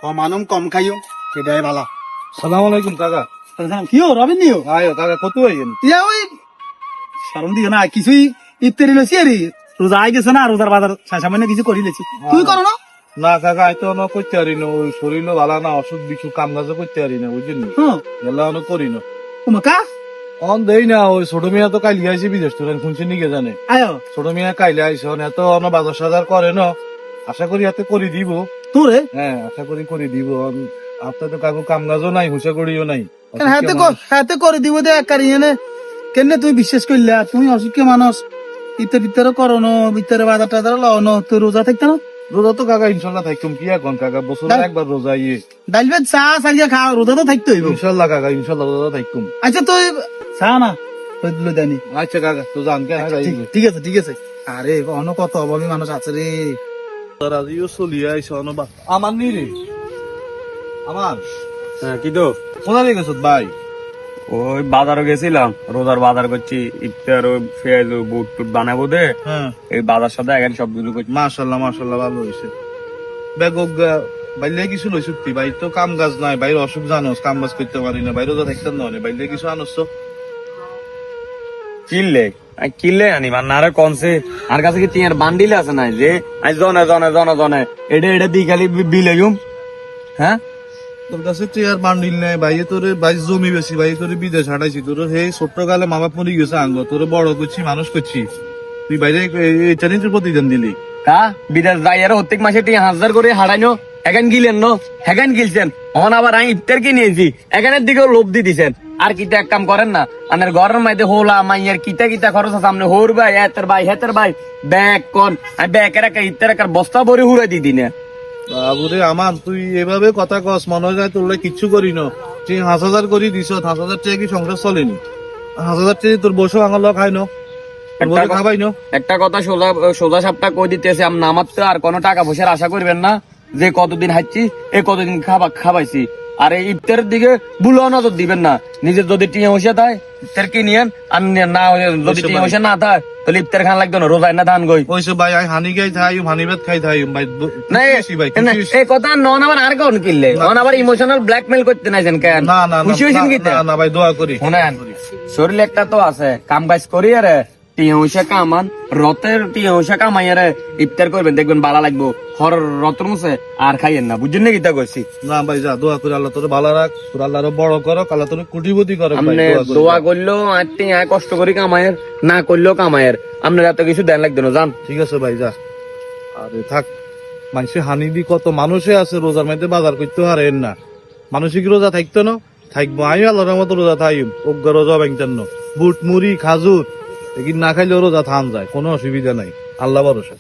কমানুম কম খাইও সেটাই ভালো। সালাম আলাইকুম কাকা। কিও রবিন নিও আয় কাকা কত হইছেন? ইয়া ওই শরম দিও না কিছুই ইফতারি লইছি আরে রোজা আই গেছে না রোজার বাজার সামান্য কিছু করি লেছি তুই করো না। না কাকা আই তো করতে পারি না, ওই শরীর ভালো না, অসুখ বিসুখ কাম কাজও করতে পারি না বুঝছেন, হ্যাঁ গেলা করি না। উমাকা অন দেই না, ওই ছোট মিয়া তো কাইলে আইসি বিদেশ তো শুনছি নিকে জানে। আয়ো ছোট মিয়া কাইলে আইসে এত বাজার সাজার করে না, আশা করি হাতে করে দিব। তোরে হ্যাঁ আশা করি দিব। আপনার তো কাকু কাম কাজও নাই, হুঁশা করিও নাই। হাতে করে দিব দে একারি এনে কেন তুই বিশ্বাস করলা তুমি অসুখী মানুষ ইতে ভিতরে করো না ভিতরে বাজার টাজার লও না তুই রোজা থাকতে না। রোজা তো কাকা ইনশাল্লাহ থাকতাম, কি এখন কাকা বছর একবার রোজা ইয়ে ডাল ভাত চা সারিয়া খাও রোজা তো থাকতে হইব। ইনশাল্লাহ কাকা ইনশাল্লাহ রোজা থাকতাম। আচ্ছা তুই চা না তুই দিল দেনি। আচ্ছা কাকা তো জান কেন ঠিক আছে ঠিক আছে। আরে অন্য কত অভাবী মানুষ আছে রে। রাজিও চলিয়ে আইসে অনবা আমার নি রে আমার। হ্যাঁ কি তো কোথায় গেছ ভাই? ওই বাজারে গেছিলাম, রোজার বাজার করছি, ইফতার পেঁয়াজ বুট টুট বানাবো দে। হ্যাঁ এই বাজার সাথে এখন সবগুলো করছি। মাশাল্লাহ মাশাল্লাহ ভালো হয়েছে। বেগ বাইলে কিছু লই সত্যি ভাই তো কাম কাজ নাই, বাইরে অসুখ জানোস, কাম কাজ করতে পারি না, বাইরে তো থাকতে না বাইলে কিছু আনস তো কিনলে আনি মানে আরে কনসে আর কাছে কি টিয়ার বান্ডিল আছে না যে আজ জনে জনে জনে জনে এটা দি খালি বিলে হ্যাঁ তোর কাছে তুই আর বান্ডিল নেই ভাই, তোর ভাই জমি বেশি ভাই, তোর বিদেশ হাঁটাইছি, তোর সেই ছোট্ট কালে মামা পড়ে গেছে আঙ্গ, তোর বড় করছি মানুষ করছি, তুই বাইরে এটা নিয়ে তোর প্রতিদান দিলি। কা বিদেশ যাই আর প্রত্যেক মাসে 1000 করে হারাইনো এখন গিলেন নো এখন গিলছেন এখন আবার আমি ইফতার কিনেছি এখানের দিকেও লোভ দি দিছেন। আর কিতা এক কাম করেন না আনের ঘরের মধ্যে হোলা মাইয়ার কিতা কিতা খরচ আছে সামনে হোর ভাই হেতের ভাই ব্যাগ কোন আমি ব্যাগের একটা ইফতার একটা বস্তা ভরে হুড়ে দি দিনে। বাবুরে আমার তুই এভাবে কথা কস মনে হয় তোর কিচ্ছু করি না, তুই 5000 করে দিছ, 5000 টাকা কি সংসার চলেনি? 5000 টাকা তোর বসে আঙাল খাই নো খাবাই নো। একটা কথা সোজা সোজা সাপটা কই দিতেছে আমার তো আর কোনো টাকা পয়সার আশা করবেন না, যে কতদিন হাঁটছি এই কতদিন খাবাইছি। আর এই ইফতারের দিকে বুলো নজর দিবেন না, নিজের যদি টিয়া হইসা থাকে ইফতার কিনিয়েন আর না যদি টিয়া হইসা না থাকে তাহলে ইফতার খান লাগতো না, রোজায় না ধান গই ওইসব ভাই আমি হানি খাই থাই হানি ভাত খাই থাই ভাই না এই কথা নন আবার আর কোন কিনলে নন আবার ইমোশনাল ব্ল্যাকমেল করতে নাইছেন কেন? না না খুশি হইছেন কি না ভাই দোয়া করি। শুনেন শরীর একটা তো আছে কাম কাজ করি আরে টিয়া কামান রতের টিয়া কামাই আরে ইফতার করবেন দেখবেন ভালো লাগবো, হর রতর মুছে আর খাইয়েন না বুঝছেন না কিতা কইছি। না ভাই যা দোয়া করে আল্লাহ তোর ভালো রাখ, তোর আল্লাহ আরো বড় করো, আল্লাহ তোর কোটিপতি করো। আপনি দোয়া করলেও আর টিয়া কষ্ট করি কামায়ের না করলেও কামায়ের আপনার এত কিছু দেন লাগতো না জান। ঠিক আছে ভাই যা। আরে থাক মানুষের হানি দি কত মানুষে আছে রোজার মধ্যে বাজার করতে পারেন না, মানুষের কি রোজা থাকতো না? থাকবো আমি আল্লাহর মতো রোজা থাইম, অজ্ঞ রোজা ব্যাংচান বুট মুড়ি খাজুর এগুলি না খাইলেও রোজা থান যায়, কোনো অসুবিধা নাই, আল্লাহ ভরসা।